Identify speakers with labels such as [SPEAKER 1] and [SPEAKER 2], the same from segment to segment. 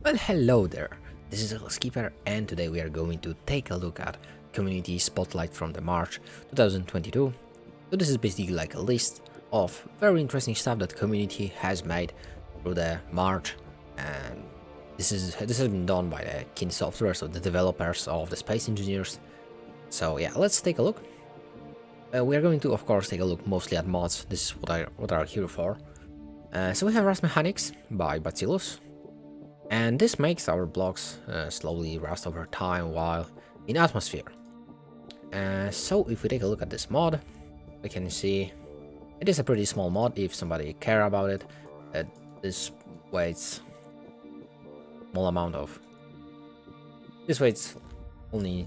[SPEAKER 1] Well, hello there, this is Skipper, and today we are going to take a look at Community Spotlight from the March 2022. So this is basically like a list of very interesting stuff that community has made through the March, and this has been done by the Kin Software, so the developers of the Space Engineers. So yeah, let's take a look. We are going to, of course, take a look mostly at mods. This is what are here for. So we have Rust Mechanics by Bacillus. And this makes our blocks slowly rust over time while in atmosphere. So if we take a look at this mod, we can see it is a pretty small mod if somebody care about it. This weighs only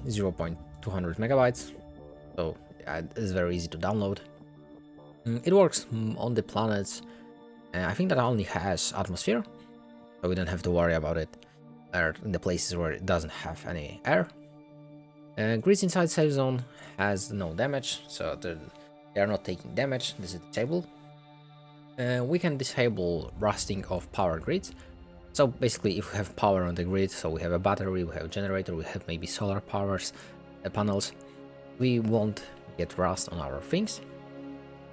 [SPEAKER 1] 0.200 megabytes, so it's very easy to download. It works on the planets. I think that only has atmosphere. So we don't have to worry about it in the places where it doesn't have any air. Grids inside safe zone has no damage, so they are not taking damage. This is disabled. We can disable rusting of power grids. So basically, if we have power on the grid, so we have a battery, we have a generator, we have maybe solar powers panels, we won't get rust on our things.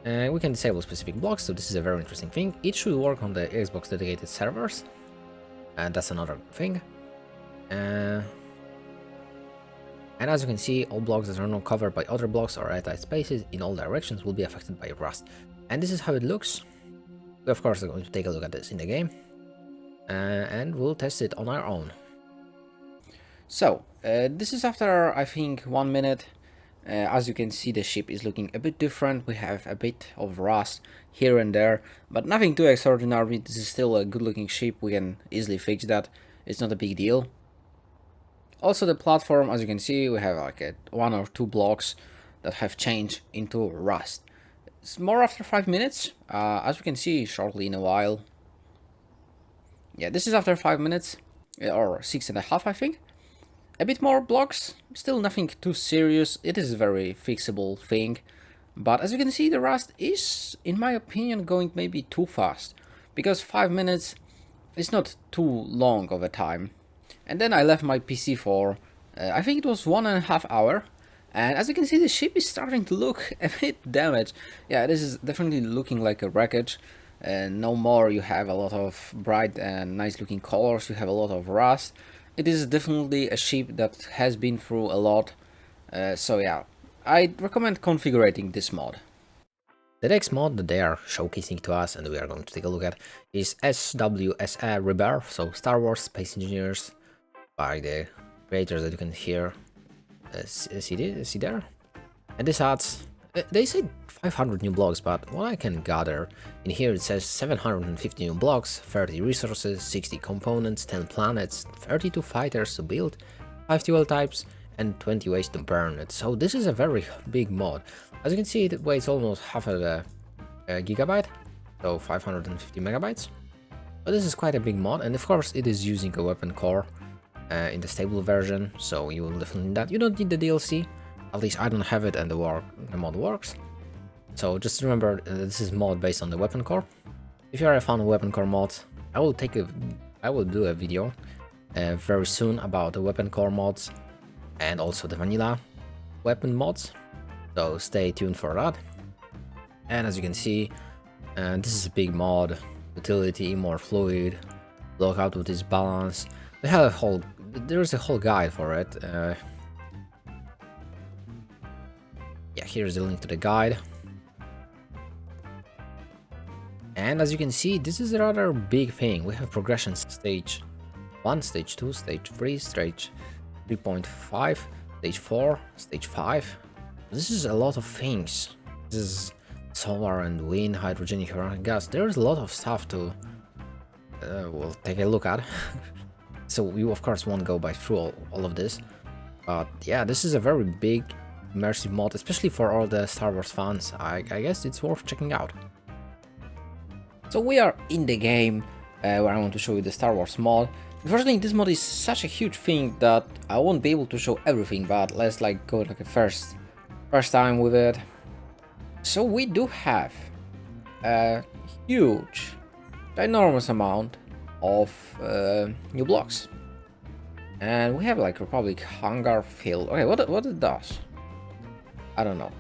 [SPEAKER 1] We can disable specific blocks, so this is a very interesting thing. It should work on the Xbox dedicated servers. And that's another thing. And as you can see, all blocks that are not covered by other blocks or airtight spaces in all directions will be affected by rust. And this is how it looks. We of course are going to take a look at this in the game. And we'll test it on our own. So, this is after, I think, 1 minute. As you can see, the ship is looking a bit different. We have a bit of rust here and there, but nothing too extraordinary. This is still a good looking ship. We can easily fix that. It's not a big deal. Also, the platform, as you can see, we have like 1 or 2 blocks that have changed into rust. It's more after 5 minutes, as you can see shortly in a while. Yeah, this is after 5 minutes, or 6.5, I think. A bit more blocks, still nothing too serious. It is a very fixable thing, but as you can see, the rust is, in my opinion, going maybe too fast, because 5 minutes is not too long of a time. And then I left my PC for I think it was 1.5 hours, and as you can see, the ship is starting to look a bit damaged. Yeah, this is definitely looking like a wreckage. No more you have a lot of bright and nice looking colors, you have a lot of rust. It is definitely a ship that has been through a lot, so yeah, I'd recommend configuring this mod. The next mod that they are showcasing to us and we are going to take a look at is SWSE-Rebirth, so Star Wars Space Engineers by the creators that you can hear, see there? And this adds, they said 500 new blocks, but what I can gather in here it says 750 new blocks, 30 resources, 60 components, 10 planets, 32 fighters to build, 5 fuel types, and 20 ways to burn it. So this is a very big mod. As you can see, it weighs almost half of a gigabyte, so 550 megabytes. But this is quite a big mod, and of course it is using a weapon core in the stable version, so you will definitely need that. You don't need the DLC. At least I don't have it, and the mod works. So just remember, this is mod based on the weapon core. If you are a fan of weapon core mods, I will do a video very soon about the weapon core mods and also the vanilla weapon mods. So stay tuned for that. And as you can see, this is a big mod. Utility, more fluid, block output is balanced. They have there's a whole guide for it. Yeah, here's the link to the guide. And as you can see, this is a rather big thing. We have progression stage 1, stage 2, stage 3, stage 3.5, stage 4, stage 5. This is a lot of things. This is solar and wind, hydrogen, uranic gas. There's a lot of stuff to we'll take a look at. So you of course won't go through all of this. But yeah, this is a very big immersive mod, especially for all the Star Wars fans. I guess it's worth checking out. So we are in the game where I want to show you the Star Wars mod. Unfortunately, this mod is such a huge thing that I won't be able to show everything, but let's like go like a first time with it. So we do have a huge, ginormous amount of new blocks. And we have like Republic hangar field. Okay, what it does? I don't know.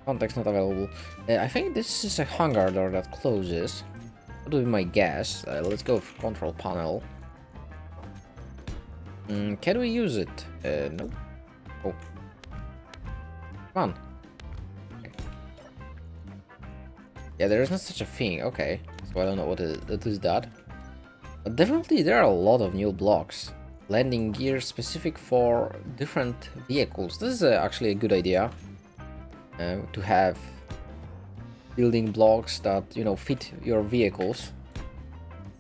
[SPEAKER 1] Context not available. I think this is a hangar door that closes. That would be my guess. Let's go for control panel. Can we use it? No. Oh. Come on. Okay. Yeah, there is not such a thing. Okay. So I don't know what is that. But definitely there are a lot of new blocks. Landing gear specific for different vehicles. This is actually a good idea. To have building blocks that, you know, fit your vehicles.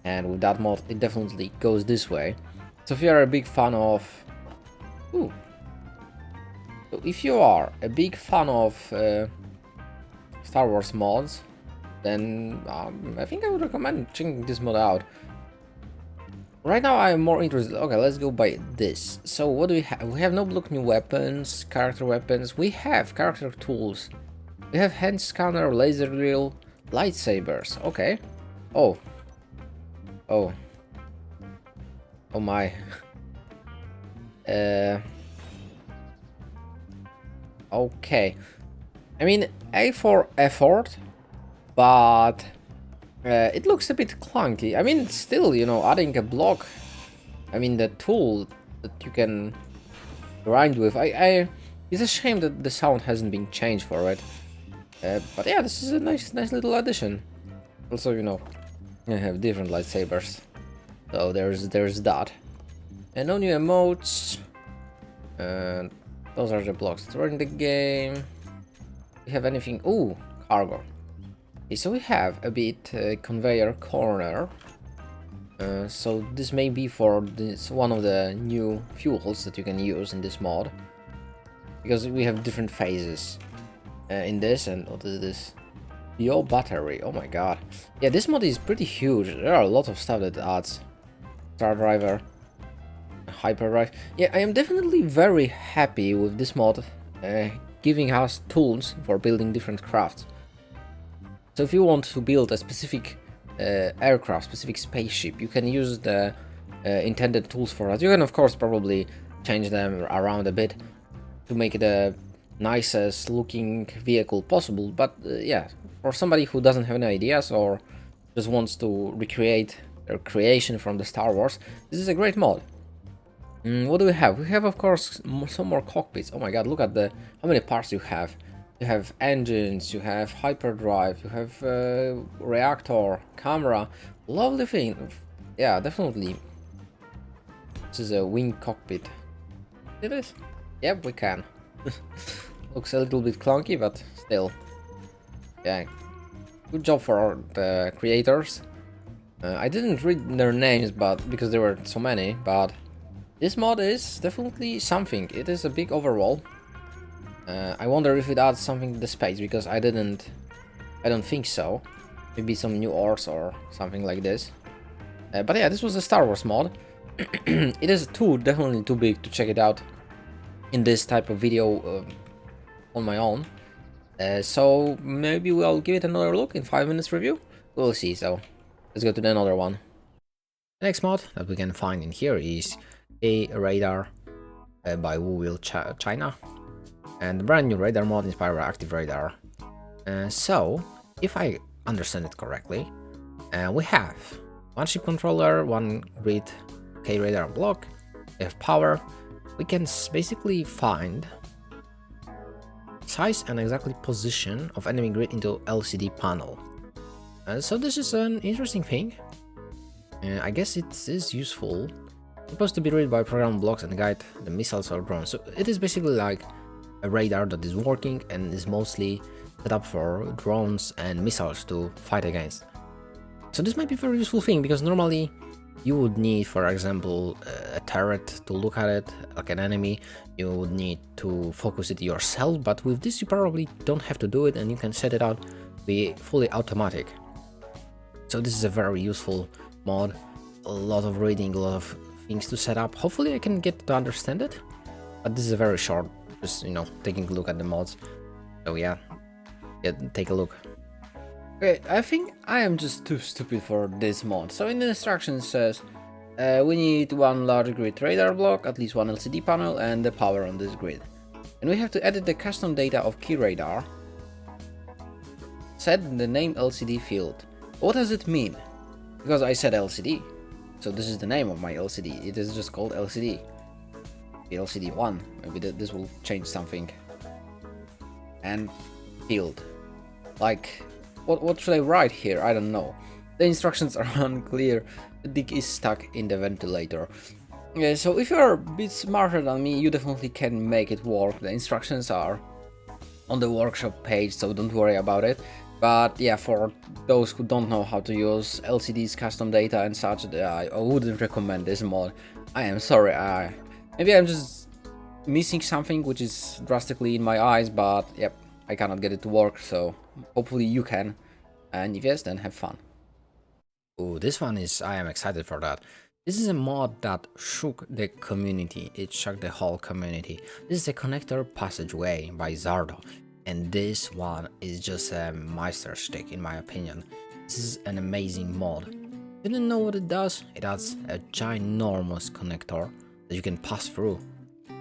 [SPEAKER 1] And with that mod, it definitely goes this way. So if you are a big fan of... Ooh. So if you are a big fan of Star Wars mods, then I think I would recommend checking this mod out. Right now I'm more interested. Okay, let's go by this. So what do we have? We have no block new weapons, character weapons. We have character tools. We have hand scanner, laser drill, lightsabers. Okay. Oh. Oh. Oh my. Okay. I mean, A for effort, but it looks a bit clunky. I mean, still, you know, adding a block. I mean, the tool that you can grind with. It's a shame that the sound hasn't been changed for it. But yeah, this is a nice little addition. Also, you know, I have different lightsabers. So there's that. And no new emotes. And those are the blocks that are in the game. We have anything? Ooh, cargo. Okay, so we have a bit conveyor corner. So this may be for this one of the new fuels that you can use in this mod. Because we have different phases in this. And what is this? Bio battery. Oh my god. Yeah, this mod is pretty huge. There are a lot of stuff that adds. Star driver. Hyperdrive. Yeah, I am definitely very happy with this mod giving us tools for building different crafts. So if you want to build a specific aircraft, specific spaceship, you can use the intended tools for that. You can of course probably change them around a bit to make it the nicest looking vehicle possible, but yeah, for somebody who doesn't have any ideas or just wants to recreate their creation from the Star Wars, this is a great mod. What do we have? We have, of course, some more cockpits. Oh my god, look at how many parts you have. You have engines, you have hyperdrive, you have reactor, camera. Lovely thing. Yeah, definitely. This is a wing cockpit. It is? Yep, we can. Looks a little bit clunky, but still. Yeah. Good job for the creators. I didn't read their names, but because there were so many, but this mod is definitely something. It is a big overhaul. I wonder if it adds something to the space, because I don't think so. Maybe some new ores or something like this. But yeah, this was a Star Wars mod. It is definitely too big to check it out in this type of video on my own. So maybe we'll give it another look in 5 minutes review. We'll see. So let's go to the another one. The next mod that we can find in here is KRadar by China, and the brand new radar mod inspired by active radar. So if I understand it correctly, we have one ship controller, one grid KRadar block, we have power. We can basically find size and exactly position of enemy grid into LCD panel. So this is an interesting thing. I guess it is useful. It's supposed to be read by program blocks and guide the missiles or drones. So it is basically like a radar that is working and is mostly set up for drones and missiles to fight against. So this might be a very useful thing, because normally you would need, for example, a turret to look at it, like an enemy. You would need to focus it yourself, but with this you probably don't have to do it, and you can set it out to be fully automatic. So this is a very useful mod. A lot of reading, a lot of things to set up. Hopefully I can get to understand it, but this is a very short, just, you know, taking a look at the mods. So yeah, take a look.
[SPEAKER 2] Okay, I think I am just too stupid for this mod. So in the instructions says we need one large grid radar block, at least one LCD panel, and the power on this grid. And we have to edit the custom data of KRadar. Set the name LCD field. What does it mean? Because I said LCD. So this is the name of my LCD. It is just called LCD. LCD1. Maybe this will change something. And field. Like, what should I write here? I don't know. The instructions are unclear. The dick is stuck in the ventilator. Yeah, so if you're a bit smarter than me, you definitely can make it work. The instructions are on the workshop page, so don't worry about it. But yeah, for those who don't know how to use LCDs, custom data and such, I wouldn't recommend this mod. I am sorry, maybe I'm just missing something which is drastically in my eyes, but yep, I cannot get it to work, so hopefully you can. And if yes, then have fun.
[SPEAKER 1] Oh, this one is, I am excited for that. This is a mod that shook the community. It shook the whole community. This is a connector Passageway by Zardos. And this one is just a meisterstick in my opinion. This is an amazing mod. You don't know what it does? It adds a ginormous connector that you can pass through.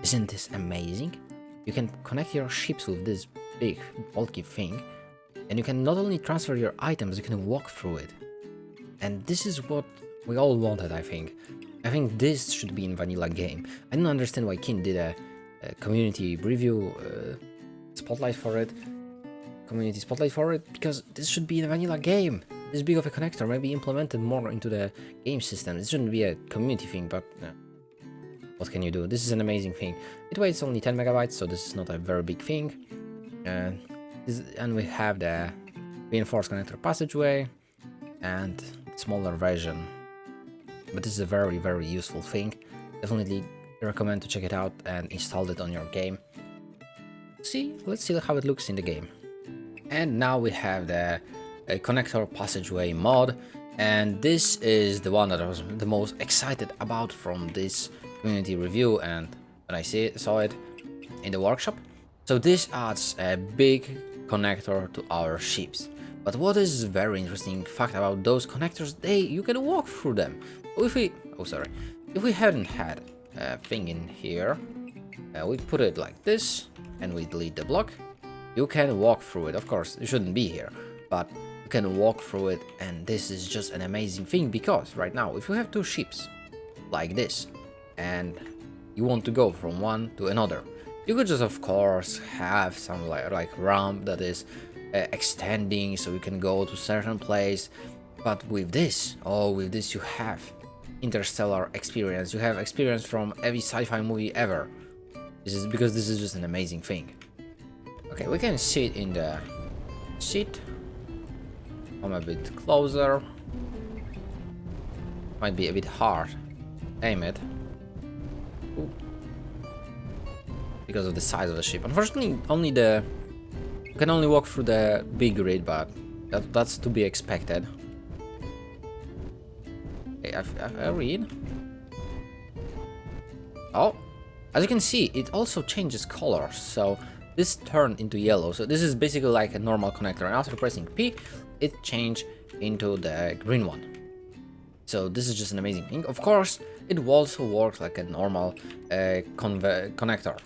[SPEAKER 1] Isn't this amazing? You can connect your ships with this big bulky thing, and you can not only transfer your items, you can walk through it. And this is what we all wanted, I think. I think this should be in vanilla game. I don't understand why Kin did a community review spotlight for it, community spotlight for it, because this should be in a vanilla game. This big of a connector may be implemented more into the game system. It shouldn't be a community thing, but what can you do? This is an amazing thing. It weighs only 10 megabytes, so this is not a very big thing. And we have the reinforced connector Passageway and smaller version. But this is a very, very useful thing. Definitely recommend to check it out and install it on your game. Let's see how it looks in the game. And now we have the connector Passageway mod, and this is the one that I was the most excited about from this community review and when I saw it in the workshop. So this adds a big connector to our ships. But what is very interesting fact about those connectors, you can walk through them. If we hadn't had a thing in here, we put it like this and we delete the block, you can walk through it. Of course, it shouldn't be here, but you can walk through it, and this is just an amazing thing, because right now, if you have two ships like this, and you want to go from one to another, you could just, of course, have some like ramp that is extending, so you can go to certain place. But with this, you have interstellar experience. You have experience from every sci-fi movie ever. This is just an amazing thing. Okay, we can sit in the seat. I'm a bit closer. Might be a bit hard. Aim it. Ooh. Because of the size of the ship. Unfortunately, you can only walk through the big grid, but that's to be expected. Okay, I read. Oh. As you can see, it also changes colors, so this turned into yellow. So this is basically like a normal connector, and after pressing P, it changed into the green one. So this is just an amazing thing. Of course, it also works like a normal connector.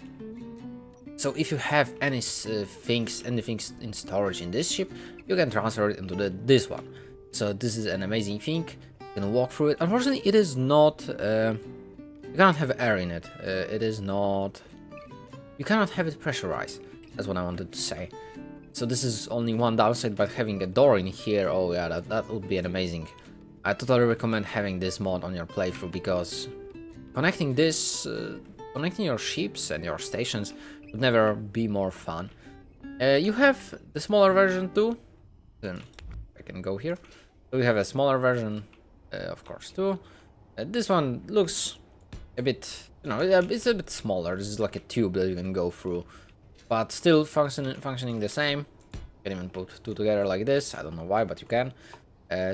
[SPEAKER 1] So if you have anything in storage in this ship, you can transfer it into this one. So this is an amazing thing. You can walk through it. Unfortunately, it is not. You cannot have air in it. You cannot have it pressurized. That's what I wanted to say. So this is only one downside, but having a door in here, oh yeah, that would be an amazing. I totally recommend having this mod on your playthrough, because connecting your ships and your stations would never be more fun. You have the smaller version too. Then I can go here. So we have a smaller version, of course, too. This one looks a bit, it's a bit smaller. This is like a tube that you can go through, but still functioning the same. You can even put two together like this. I don't know why, but you can.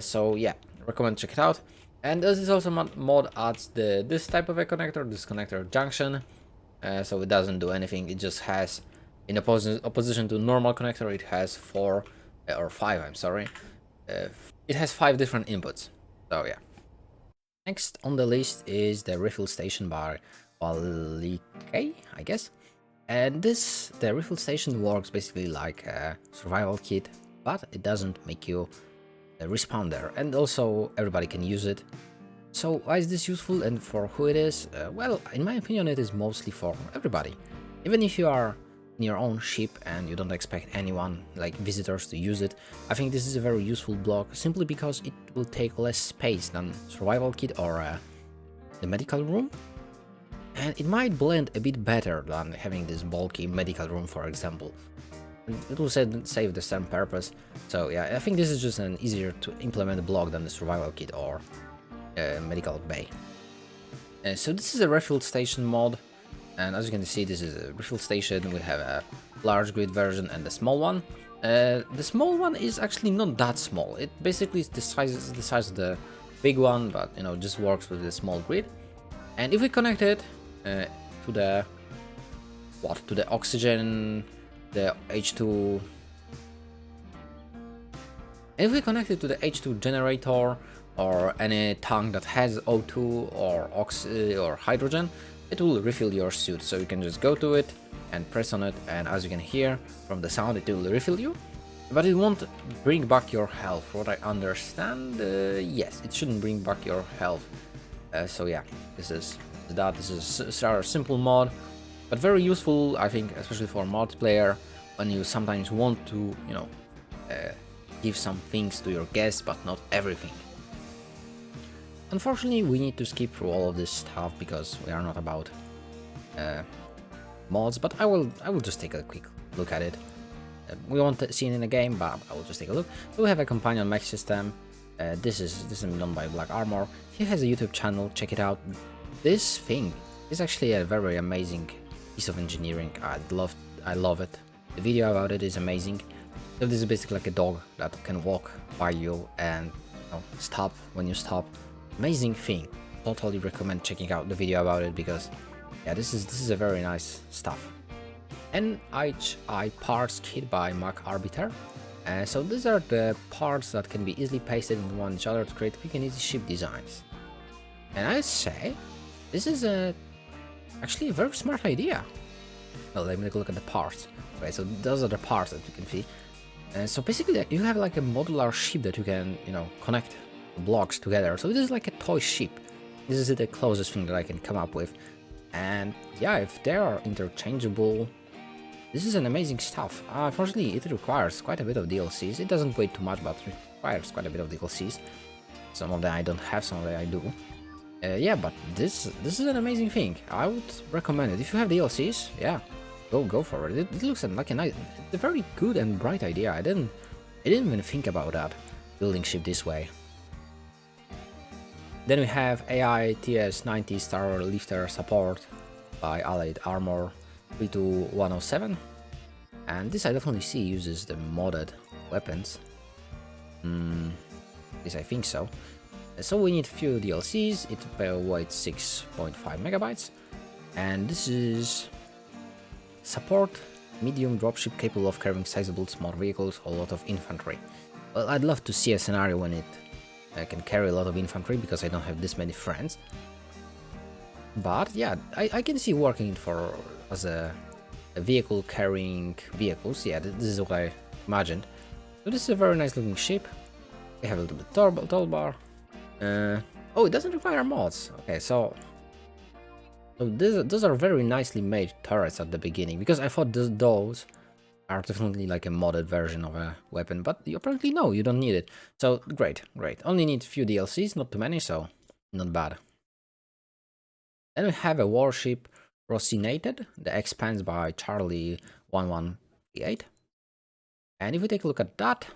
[SPEAKER 1] So yeah, recommend check it out. And this is also mod adds this type of a connector, this connector junction. So it doesn't do anything. It just has, in opposition to normal connector, it has 4 or 5, I'm sorry. It has 5 different inputs. So yeah. Next on the list is the refill station by Walike, I guess. And the refill station works basically like a survival kit, but it doesn't make you respawn there. And also everybody can use it. So why is this useful and for who it is? Well, in my opinion, it is mostly for everybody. Even if you are in your own ship and you don't expect anyone, like visitors, to use it, I think this is a very useful block simply because it will take less space than survival kit or the medical room. And it might blend a bit better than having this bulky medical room, for example. And it will save the same purpose. So yeah, I think this is just an easier to implement block than the survival kit or medical bay. So this is a refill station mod, and as you can see, this is a refill station. We have a large grid version and a small one. The small one is actually not that small. It basically is the size of the big one, but you know, just works with the small grid. And if we connect it to the oxygen, the H2. If we connect it to the H2 generator or any tank that has O2 or hydrogen, it will refill your suit. So you can just go to it and press on it, and as you can hear from the sound, it will refill you. But it won't bring back your health. What I understand, yes, it shouldn't bring back your health. So yeah, this is a simple mod, but very useful, I think, especially for multiplayer, when you sometimes want to, you know, give some things to your guests, but not everything. Unfortunately, we need to skip through all of this stuff because we are not about mods, but I will just take a quick look at it. We won't see it in the game, but I will just take a look. So we have a companion mech system. This is done by Black Armor. He has a YouTube channel, check it out. This thing is actually a very amazing piece of engineering. I love it. The video about it is amazing. So this is basically like a dog that can walk by you and, you know, stop when you stop. Amazing thing. Totally recommend checking out the video about it because yeah, this is a very nice stuff. NHI parts kit by Mac Arbiter. So these are the parts that can be easily pasted into one each other to create quick and easy ship designs. And I say this is actually a very smart idea. Well, let me take a look at the parts. Okay, so those are the parts that you can see. So basically, you have like a modular ship that you can, you know, connect blocks together. So this is like a toy ship. This is the closest thing that I can come up with. And yeah, if they are interchangeable, this is an amazing stuff. Unfortunately, it requires quite a bit of DLCs. It doesn't weigh too much, but it requires quite a bit of DLCs. Some of them I don't have, some of them I do. Yeah, but this is an amazing thing. I would recommend it. If you have DLCs, yeah, go for it. It looks like it's a very good and bright idea. I didn't even think about that, building ship this way. Then we have AI TS-90 Star Lifter support by Allied Armor 32107, and this I definitely see uses the modded weapons. Yes, I think so. So we need a few DLCs. It weighs 6.5 megabytes, and this is support medium dropship capable of carrying sizable small vehicles, a lot of infantry. Well, I'd love to see a scenario when it can carry a lot of infantry because I don't have this many friends. But yeah, I can see working for as a vehicle carrying vehicles. Yeah, this is what I imagined. So this is a very nice looking ship. We have a little bit toolbar. Oh, it doesn't require mods. Okay, so those are very nicely made turrets at the beginning, because I thought those are definitely like a modded version of a weapon, but apparently no, you don't need it. So great. Only need a few DLCs, not too many, so not bad. Then we have a warship, Rosinated, the Expanse by Charlie 1138. And if we take a look at that,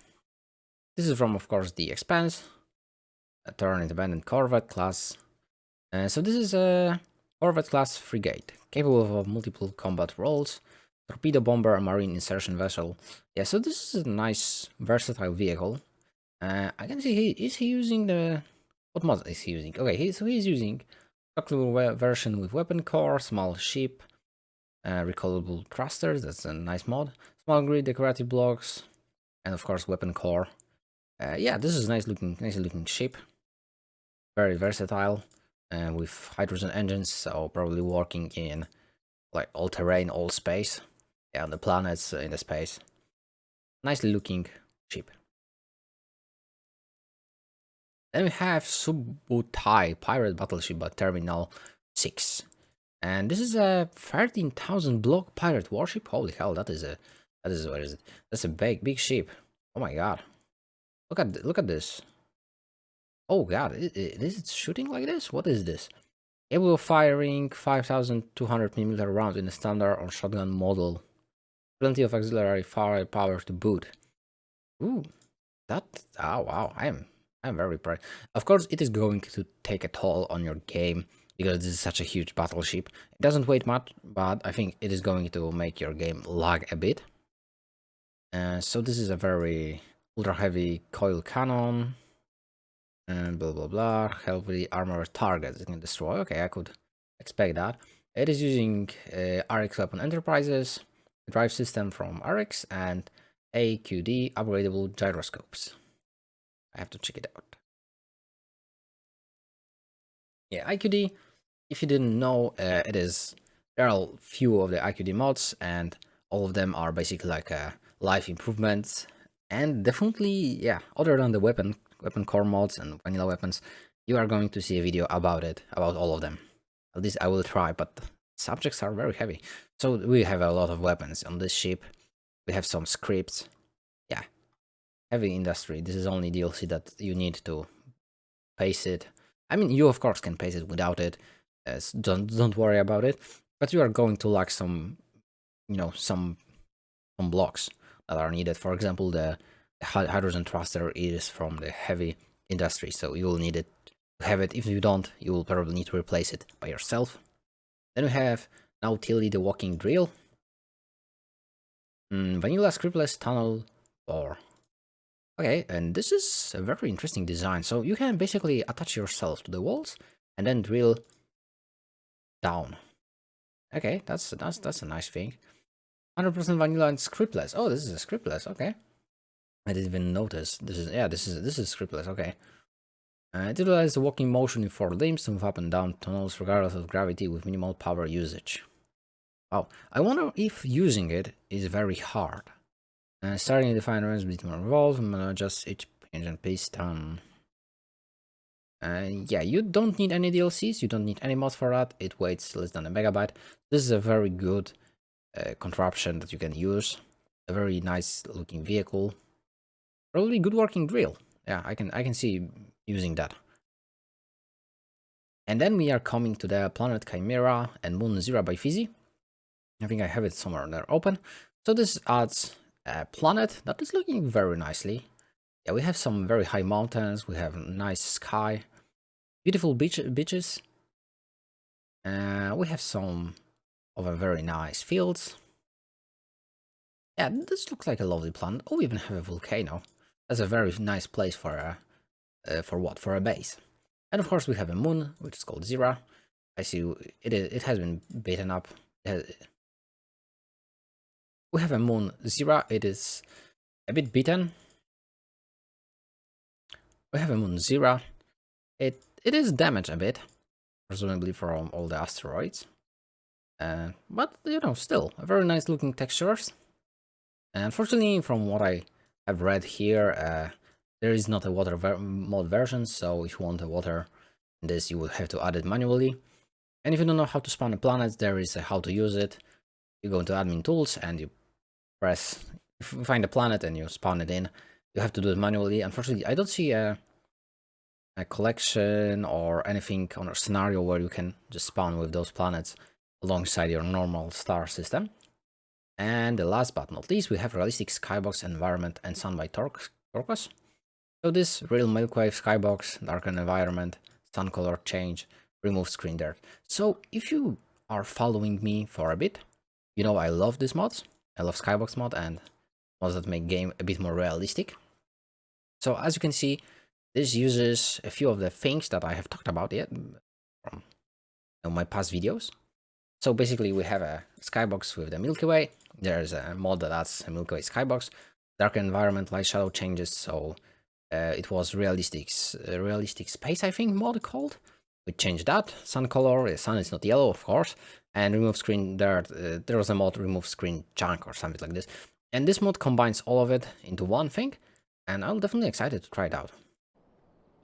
[SPEAKER 1] this is from, of course, the Expanse, a turret-independent corvette class. So this is a corvette class frigate, capable of multiple combat roles, torpedo bomber, and marine insertion vessel. Yeah, so this is a nice, versatile vehicle. I can see is he using the... What mod is he using? Okay, so he's using structural version with weapon core, small ship, recoilable thrusters, that's a nice mod, small grid, decorative blocks, and of course weapon core. Yeah, this is nicely looking ship. Very versatile, with hydrogen engines, so probably working in like all terrain, all space. Yeah, on the planets, in the space. Nicely looking ship. Then we have Subnautica pirate battleship by Terminal 6. And this is a 13,000 block pirate warship. Holy hell, that is where is it? That's a big ship. Oh my god. Look at this. Oh god, is it shooting like this? What is this? Able of firing 5,200mm rounds in a standard or shotgun model. Plenty of auxiliary firepower to boot. Ooh, oh wow, I'm very proud. Of course, it is going to take a toll on your game because this is such a huge battleship. It doesn't weigh much, but I think it is going to make your game lag a bit. So this is a very ultra heavy coil cannon, and blah blah blah. Heavily armored targets it can destroy. Okay, I could expect that. It is using RX Weapon Enterprises, drive system from RX, and AQD upgradable gyroscopes. I have to check it out. Yeah, IQD, if you didn't know, there are a few of the IQD mods, and all of them are basically like life improvements. And definitely, yeah, other than the weapon core mods and vanilla weapons, you are going to see a video about all of them. At least I will try, but subjects are very heavy. So we have a lot of weapons on this ship. We have some scripts. Yeah, heavy industry. This is only DLC that you need to pace it. I mean, you of course can pace it without it. Don't worry about it. But you are going to lack some, some blocks that are needed. For example, the hydrogen thruster is from the heavy industry, so you will need it to have it. If you don't, you will probably need to replace it by yourself. Then we have now Tilly the walking drill. Vanilla scriptless tunnel bore. Okay, and this is a very interesting design. So you can basically attach yourself to the walls and then drill down. Okay, that's a nice thing. 100% vanilla and scriptless. Oh, this is a scriptless. Okay, I didn't even notice. This is scriptless. Okay. It utilizes the walking motion in 4 limbs to move up and down tunnels regardless of gravity with minimal power usage. Wow, I wonder if using it is very hard. Starting to define range between revolve and adjust each hinge and piston. Yeah, you don't need any DLCs, you don't need any mods for that. It weighs less than a megabyte. This is a very good contraption that you can use. A very nice looking vehicle. Probably good working drill. Yeah, I can see using that. And then we are coming to the planet Chimera and moon Zira by Fizzy. I think I have it somewhere there open. So this adds a planet that is looking very nicely. Yeah, we have some very high mountains. We have nice sky, beautiful beaches. We have some of a very nice fields. Yeah, this looks like a lovely planet. Oh, we even have a volcano. That's a very nice place for a base. And of course we have a moon, which is called Zira. I see it has been beaten up. We have a moon Zira. It is a bit beaten. We have a moon Zira. It is damaged a bit, presumably from all the asteroids. But still a very nice looking textures. And unfortunately, from what I have read here, there is not a water mod version. So if you want a water in this, you will have to add it manually. And if you don't know how to spawn a planet, there is a how to use it. You go into admin tools and you find a planet and you spawn it in. You have to do it manually. Unfortunately, I don't see a collection or anything on a scenario where you can just spawn with those planets alongside your normal star system. And the last but not least, we have realistic skybox environment and sun by turquoise. So this real Milky Way skybox, darken environment, sun color change, remove screen dirt. So if you are following me for a bit, you know I love these mods. I love skybox mod and mods that make game a bit more realistic. So as you can see, this uses a few of the things that I have talked about yet from my past videos. So basically we have a skybox with the Milky Way. There's a mod that adds a Milky Way skybox darker environment, light shadow changes. So it was realistic space, I think mod called. We changed that. Sun color, sun is not yellow, of course. And remove screen dirt. There was a mod remove screen junk or something like this. And this mod combines all of it into one thing. And I'm definitely excited to try it out.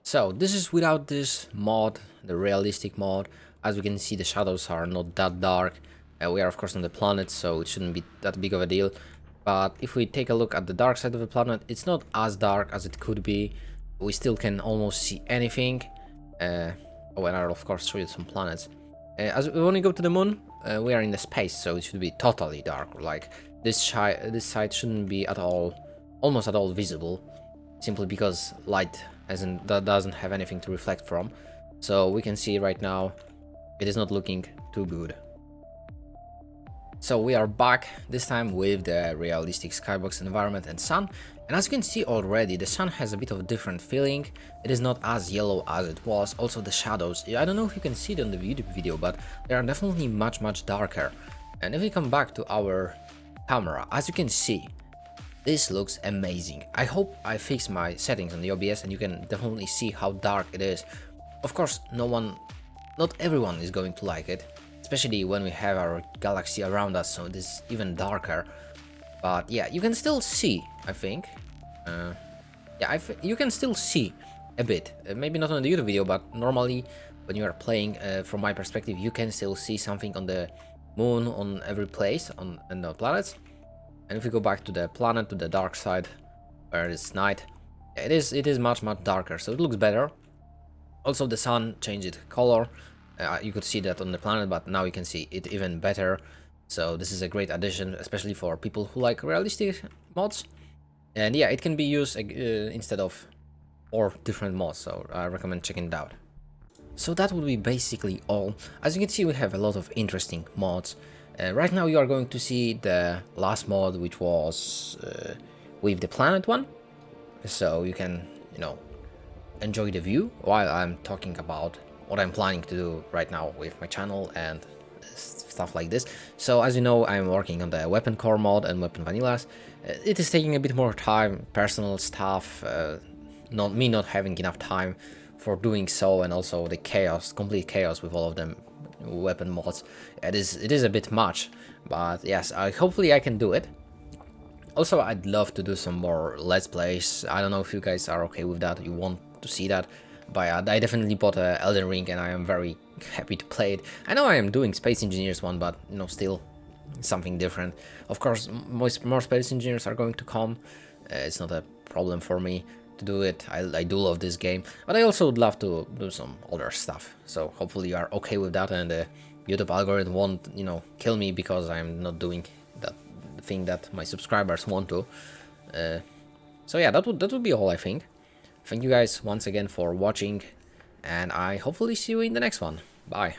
[SPEAKER 1] So this is without this mod, the realistic mod. As we can see, the shadows are not that dark. We are of course on the planet, so it shouldn't be that big of a deal. But if we take a look at the dark side of the planet, it's not as dark as it could be. We still can almost see anything. Oh, and I'll of course show you some planets. As we only go to the moon, we are in the space, so it should be totally dark. Like this side shouldn't be at all, almost at all visible, simply because light that doesn't have anything to reflect from. So we can see right now it is not looking too good. So we are back, this time with the realistic skybox environment and sun. And as you can see already, the sun has a bit of a different feeling. It is not as yellow as it was. Also the shadows, I don't know if you can see it on the YouTube video, but they are definitely much darker. And if we come back to our camera, as you can see, this looks amazing. I hope I fixed my settings on the OBS and you can definitely see how dark it is. Of course, not everyone is going to like it, especially when we have our galaxy around us, so it is even darker. But yeah, you can still see, I think. You can still see a bit. Maybe not on the YouTube video, but normally when you are playing, from my perspective, you can still see something on the moon, on every place, on the planets. And if we go back to the planet, to the dark side, where it's night, it is much darker, so it looks better. Also, the sun changed color. You could see that on the planet, but now you can see it even better. So this is a great addition, especially for people who like realistic mods. And yeah, it can be used instead of 4 different mods, so I recommend checking it out. So that would be basically all. As you can see, we have a lot of interesting mods. Right now you are going to see the last mod, which was with the planet one. So you can, enjoy the view while I'm talking about what I'm planning to do right now with my channel and stuff like this. So as you know, I'm working on the weapon core mod and weapon vanillas. It is taking a bit more time, personal stuff, not having enough time for doing so, and also the complete chaos with all of them weapon mods. It is a bit much, but yes, hopefully I can do it. Also, I'd love to do some more Let's Plays. I don't know if you guys are okay with that, you want to see that. But I definitely bought Elden Ring and I am very happy to play it. I know I am doing Space Engineers one, but still something different. Of course, more Space Engineers are going to come. It's not a problem for me to do it. I do love this game, but I also would love to do some other stuff. So hopefully you are okay with that, and the YouTube algorithm won't, kill me because I'm not doing that thing that my subscribers want to. So yeah, that would be all, I think. Thank you guys once again for watching, and I hopefully see you in the next one. Bye.